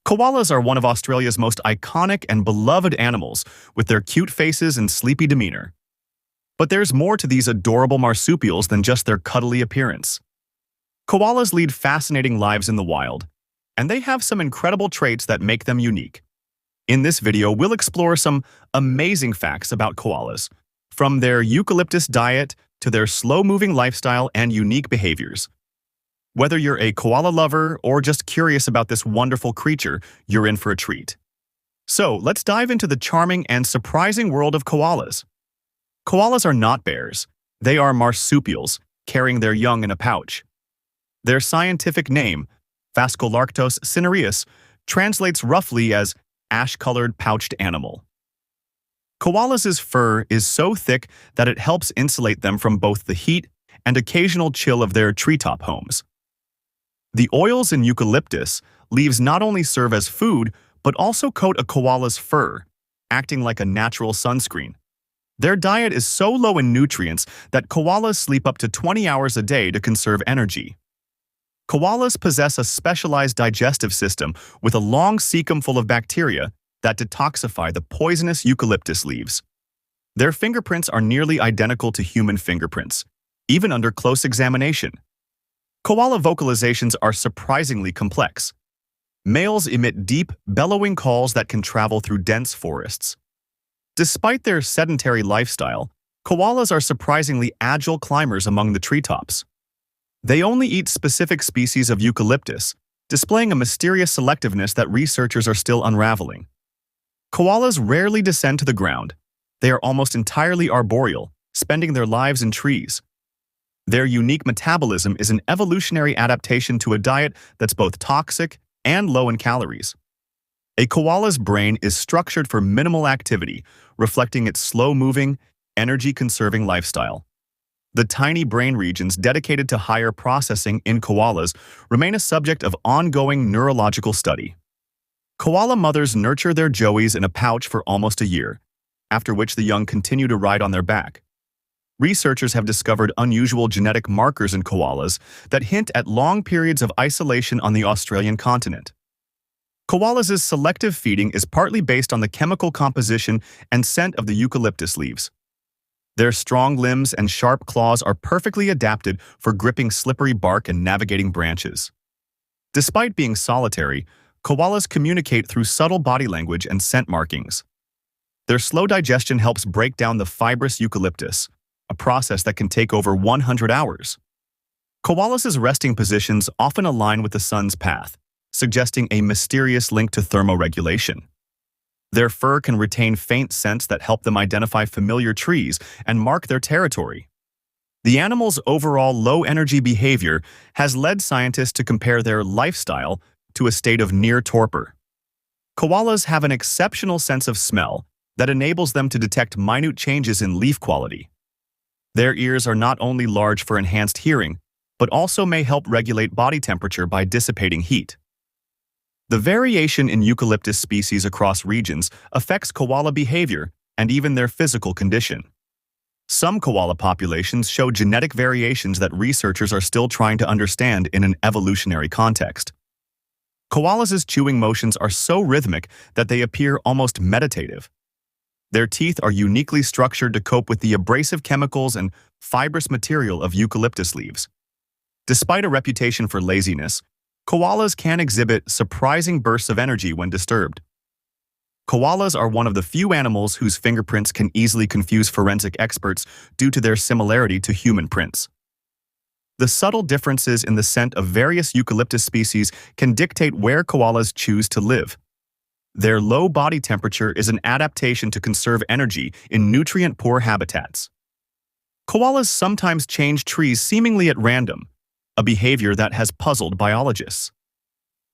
Koalas are one of Australia's most iconic and beloved animals, with their cute faces and sleepy demeanor. But there's more to these adorable marsupials than just their cuddly appearance. Koalas lead fascinating lives in the wild, and they have some incredible traits that make them unique. In this video, we'll explore some amazing facts about koalas, from their eucalyptus diet to their slow-moving lifestyle and unique behaviors. Whether you're a koala lover or just curious about this wonderful creature, you're in for a treat. So, let's dive into the charming and surprising world of koalas. Koalas are not bears. They are marsupials, carrying their young in a pouch. Their scientific name, Phascolarctos cinereus, translates roughly as ash-colored pouched animal. Koalas' fur is so thick that it helps insulate them from both the heat and occasional chill of their treetop homes. The oils in eucalyptus leaves not only serve as food, but also coat a koala's fur, acting like a natural sunscreen. Their diet is so low in nutrients that koalas sleep up to 20 hours a day to conserve energy. Koalas possess a specialized digestive system with a long cecum full of bacteria that detoxify the poisonous eucalyptus leaves. Their fingerprints are nearly identical to human fingerprints, even under close examination. Koala vocalizations are surprisingly complex. Males emit deep, bellowing calls that can travel through dense forests. Despite their sedentary lifestyle, koalas are surprisingly agile climbers among the treetops. They only eat specific species of eucalyptus, displaying a mysterious selectiveness that researchers are still unraveling. Koalas rarely descend to the ground. They are almost entirely arboreal, spending their lives in trees. Their unique metabolism is an evolutionary adaptation to a diet that's both toxic and low in calories. A koala's brain is structured for minimal activity, reflecting its slow-moving, energy-conserving lifestyle. The tiny brain regions dedicated to higher processing in koalas remain a subject of ongoing neurological study. Koala mothers nurture their joeys in a pouch for almost a year, after which the young continue to ride on their back. Researchers have discovered unusual genetic markers in koalas that hint at long periods of isolation on the Australian continent. Koalas' selective feeding is partly based on the chemical composition and scent of the eucalyptus leaves. Their strong limbs and sharp claws are perfectly adapted for gripping slippery bark and navigating branches. Despite being solitary, koalas communicate through subtle body language and scent markings. Their slow digestion helps break down the fibrous eucalyptus, a process that can take over 100 hours. Koalas' resting positions often align with the sun's path, suggesting a mysterious link to thermoregulation. Their fur can retain faint scents that help them identify familiar trees and mark their territory. The animal's overall low-energy behavior has led scientists to compare their lifestyle to a state of near torpor. Koalas have an exceptional sense of smell that enables them to detect minute changes in leaf quality. Their ears are not only large for enhanced hearing, but also may help regulate body temperature by dissipating heat. The variation in eucalyptus species across regions affects koala behavior and even their physical condition. Some koala populations show genetic variations that researchers are still trying to understand in an evolutionary context. Koalas' chewing motions are so rhythmic that they appear almost meditative. Their teeth are uniquely structured to cope with the abrasive chemicals and fibrous material of eucalyptus leaves. Despite a reputation for laziness, koalas can exhibit surprising bursts of energy when disturbed. Koalas are one of the few animals whose fingerprints can easily confuse forensic experts due to their similarity to human prints. The subtle differences in the scent of various eucalyptus species can dictate where koalas choose to live. Their low body temperature is an adaptation to conserve energy in nutrient-poor habitats. Koalas sometimes change trees seemingly at random, a behavior that has puzzled biologists.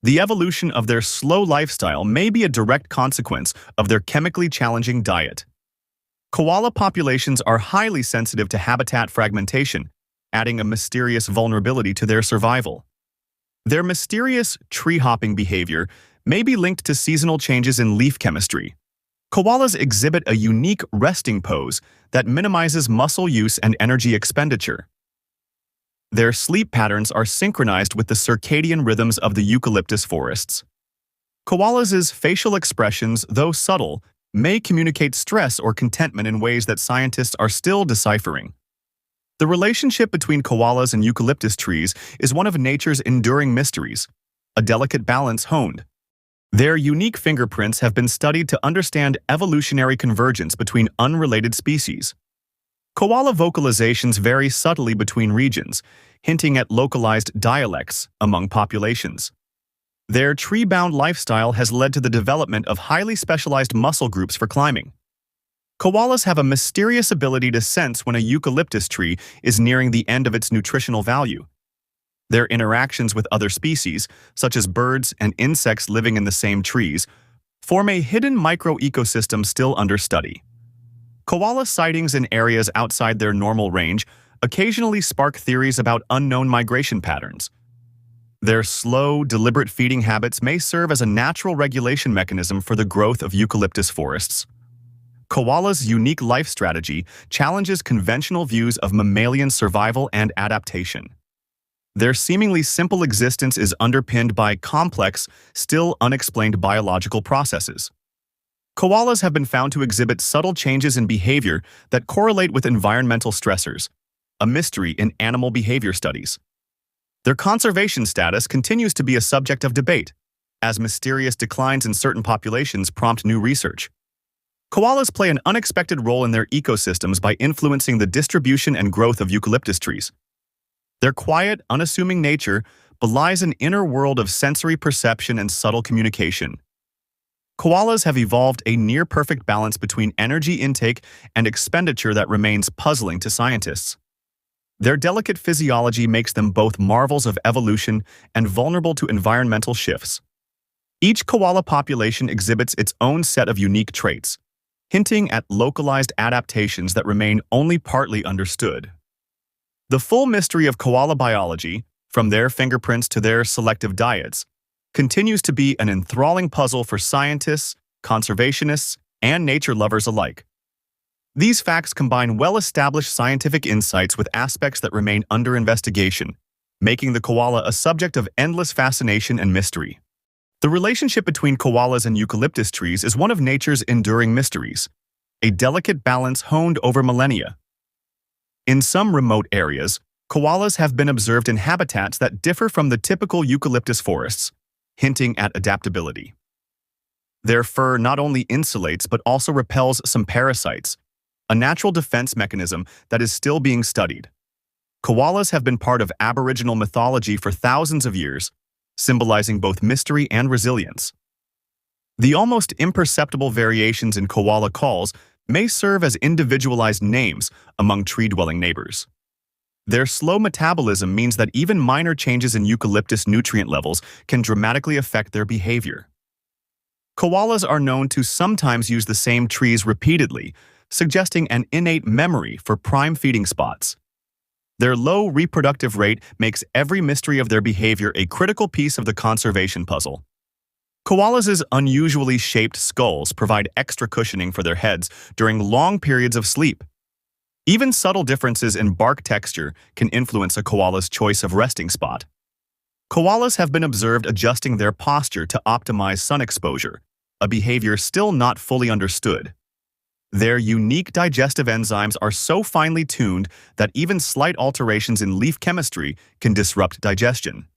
The evolution of their slow lifestyle may be a direct consequence of their chemically challenging diet. Koala populations are highly sensitive to habitat fragmentation, adding a mysterious vulnerability to their survival. Their mysterious tree-hopping behavior may be linked to seasonal changes in leaf chemistry. Koalas exhibit a unique resting pose that minimizes muscle use and energy expenditure. Their sleep patterns are synchronized with the circadian rhythms of the eucalyptus forests. Koalas' facial expressions, though subtle, may communicate stress or contentment in ways that scientists are still deciphering. The relationship between koalas and eucalyptus trees is one of nature's enduring mysteries, a delicate balance honed. Their unique fingerprints have been studied to understand evolutionary convergence between unrelated species. Koala vocalizations vary subtly between regions, hinting at localized dialects among populations. Their tree-bound lifestyle has led to the development of highly specialized muscle groups for climbing. Koalas have a mysterious ability to sense when a eucalyptus tree is nearing the end of its nutritional value. Their interactions with other species, such as birds and insects living in the same trees, form a hidden micro-ecosystem still under study. Koala sightings in areas outside their normal range occasionally spark theories about unknown migration patterns. Their slow, deliberate feeding habits may serve as a natural regulation mechanism for the growth of eucalyptus forests. Koala's unique life strategy challenges conventional views of mammalian survival and adaptation. Their seemingly simple existence is underpinned by complex, still unexplained biological processes. Koalas have been found to exhibit subtle changes in behavior that correlate with environmental stressors, a mystery in animal behavior studies. Their conservation status continues to be a subject of debate, as mysterious declines in certain populations prompt new research. Koalas play an unexpected role in their ecosystems by influencing the distribution and growth of eucalyptus trees. Their quiet, unassuming nature belies an inner world of sensory perception and subtle communication. Koalas have evolved a near-perfect balance between energy intake and expenditure that remains puzzling to scientists. Their delicate physiology makes them both marvels of evolution and vulnerable to environmental shifts. Each koala population exhibits its own set of unique traits, hinting at localized adaptations that remain only partly understood. The full mystery of koala biology, from their fingerprints to their selective diets, continues to be an enthralling puzzle for scientists, conservationists, and nature lovers alike. These facts combine well-established scientific insights with aspects that remain under investigation, making the koala a subject of endless fascination and mystery. The relationship between koalas and eucalyptus trees is one of nature's enduring mysteries, a delicate balance honed over millennia. In some remote areas, koalas have been observed in habitats that differ from the typical eucalyptus forests, hinting at adaptability. Their fur not only insulates but also repels some parasites, a natural defense mechanism that is still being studied. Koalas have been part of Aboriginal mythology for thousands of years, symbolizing both mystery and resilience. The almost imperceptible variations in koala calls may serve as individualized names among tree-dwelling neighbors. Their slow metabolism means that even minor changes in eucalyptus nutrient levels can dramatically affect their behavior. Koalas are known to sometimes use the same trees repeatedly, suggesting an innate memory for prime feeding spots. Their low reproductive rate makes every mystery of their behavior a critical piece of the conservation puzzle. Koalas' unusually shaped skulls provide extra cushioning for their heads during long periods of sleep. Even subtle differences in bark texture can influence a koala's choice of resting spot. Koalas have been observed adjusting their posture to optimize sun exposure, a behavior still not fully understood. Their unique digestive enzymes are so finely tuned that even slight alterations in leaf chemistry can disrupt digestion.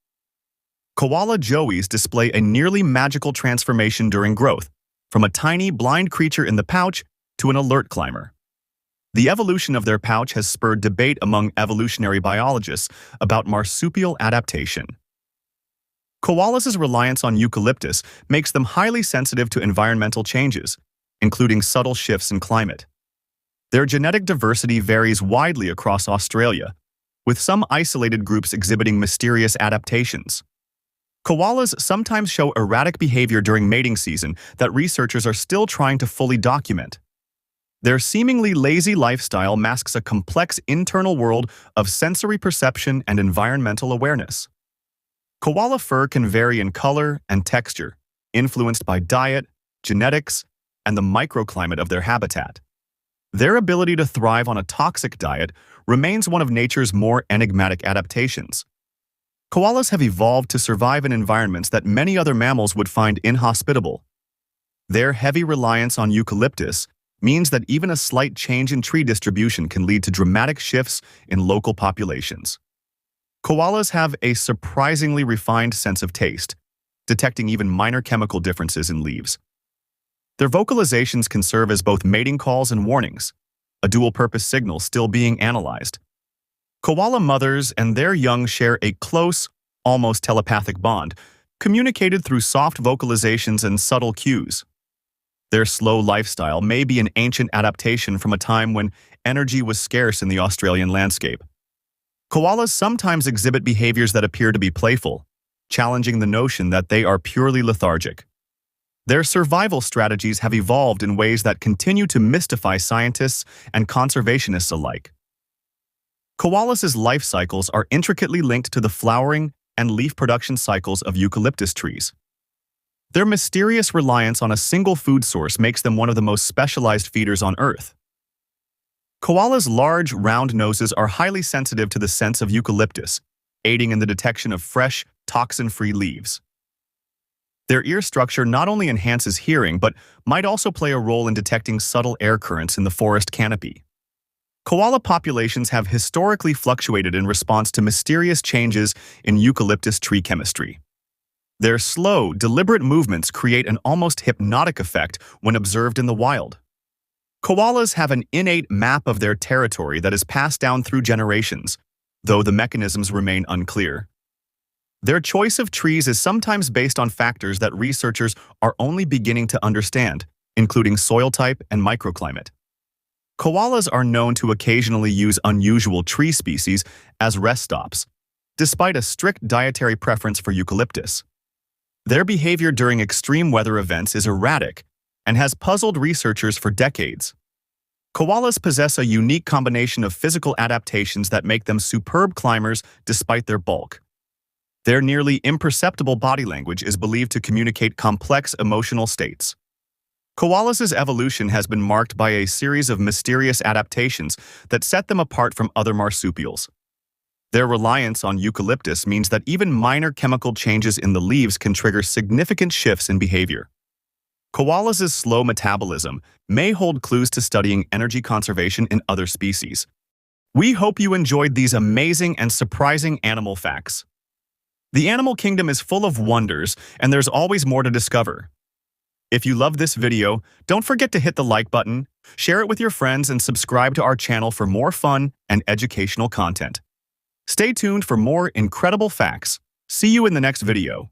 Koala joeys display a nearly magical transformation during growth, from a tiny, blind creature in the pouch to an alert climber. The evolution of their pouch has spurred debate among evolutionary biologists about marsupial adaptation. Koalas' reliance on eucalyptus makes them highly sensitive to environmental changes, including subtle shifts in climate. Their genetic diversity varies widely across Australia, with some isolated groups exhibiting mysterious adaptations. Koalas sometimes show erratic behavior during mating season that researchers are still trying to fully document. Their seemingly lazy lifestyle masks a complex internal world of sensory perception and environmental awareness. Koala fur can vary in color and texture, influenced by diet, genetics, and the microclimate of their habitat. Their ability to thrive on a toxic diet remains one of nature's more enigmatic adaptations. Koalas have evolved to survive in environments that many other mammals would find inhospitable. Their heavy reliance on eucalyptus means that even a slight change in tree distribution can lead to dramatic shifts in local populations. Koalas have a surprisingly refined sense of taste, detecting even minor chemical differences in leaves. Their vocalizations can serve as both mating calls and warnings, a dual-purpose signal still being analyzed. Koala mothers and their young share a close, almost telepathic bond, communicated through soft vocalizations and subtle cues. Their slow lifestyle may be an ancient adaptation from a time when energy was scarce in the Australian landscape. Koalas sometimes exhibit behaviors that appear to be playful, challenging the notion that they are purely lethargic. Their survival strategies have evolved in ways that continue to mystify scientists and conservationists alike. Koalas' life cycles are intricately linked to the flowering and leaf production cycles of eucalyptus trees. Their mysterious reliance on a single food source makes them one of the most specialized feeders on Earth. Koalas' large, round noses are highly sensitive to the scents of eucalyptus, aiding in the detection of fresh, toxin-free leaves. Their ear structure not only enhances hearing but might also play a role in detecting subtle air currents in the forest canopy. Koala populations have historically fluctuated in response to mysterious changes in eucalyptus tree chemistry. Their slow, deliberate movements create an almost hypnotic effect when observed in the wild. Koalas have an innate map of their territory that is passed down through generations, though the mechanisms remain unclear. Their choice of trees is sometimes based on factors that researchers are only beginning to understand, including soil type and microclimate. Koalas are known to occasionally use unusual tree species as rest stops, despite a strict dietary preference for eucalyptus. Their behavior during extreme weather events is erratic and has puzzled researchers for decades. Koalas possess a unique combination of physical adaptations that make them superb climbers despite their bulk. Their nearly imperceptible body language is believed to communicate complex emotional states. Koalas' evolution has been marked by a series of mysterious adaptations that set them apart from other marsupials. Their reliance on eucalyptus means that even minor chemical changes in the leaves can trigger significant shifts in behavior. Koalas' slow metabolism may hold clues to studying energy conservation in other species. We hope you enjoyed these amazing and surprising animal facts. The animal kingdom is full of wonders, and there's always more to discover. If you love this video, don't forget to hit the like button, share it with your friends, and subscribe to our channel for more fun and educational content. Stay tuned for more incredible facts. See you in the next video.